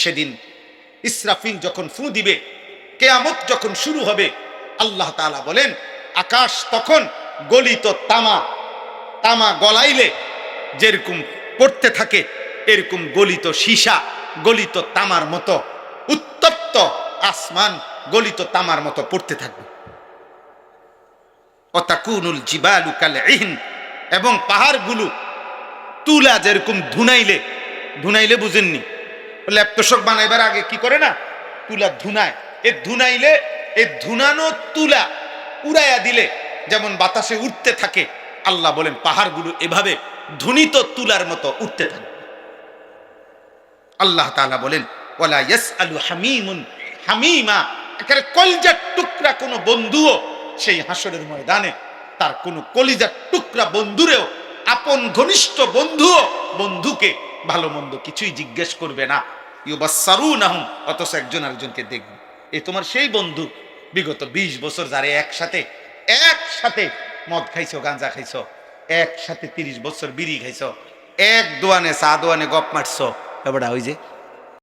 সেদিন ইসরাফিল যখন ফু দিবে, কিয়ামত যখন শুরু হবে, আল্লাহ তাআলা বলেন আকাশ তখন গলিত তামা, তামা গলাইলে যেরকম পড়তে থাকে এরকম গলিত সীসা, গলিত তামার মতো, উত্তপ্ত আসমান গলিত তামার মতো পড়তে থাকবে। অতাকুনুল জিবালু কালইহন, এবং পাহাড়গুলো তুলা যেরকম ধুনাইলে, ধুনাইলে বুঝেননি, ল্যাপটপ বানাইবার আগে কি করে না, তুলা ধুনায়, এ ধুনাইলে এই ধুনানো তুলা উড়াইয়া দিলে যেমন বাতাসে উঠতে থাকে, আল্লাহ বলেন পাহাড়গুলো এভাবে ধুনিত তুলার মতো উঠতে থাকে। আল্লাহ তাআলা বলেন ওয়ালা ইয়াসআলু হামিমুন হামিমা, একেবারে কলিজার টুকরা কোনো বন্ধুও সেই হাসরের ময়দানে তার কোনো কলিজার টুকরা বন্ধুরেও, আপন ঘনিষ্ঠ বন্ধুও বন্ধুকে ভালো মন্দ কিছুই জিজ্ঞেস করবে না। ইউবাসসারুনাহুম, অথচ একজন আরেকজনকে দেখবে। এই তোমার সেই বন্ধু, বিগত 20 বছর যারে একসাথে একসাথে মদ খাইছো, গাঁজা খাইছো, একসাথে 30 বছর বিড়ি খাইছো, এক দোয়ানে চা দোয়ানে গপ মারছো, এবারে ওই যে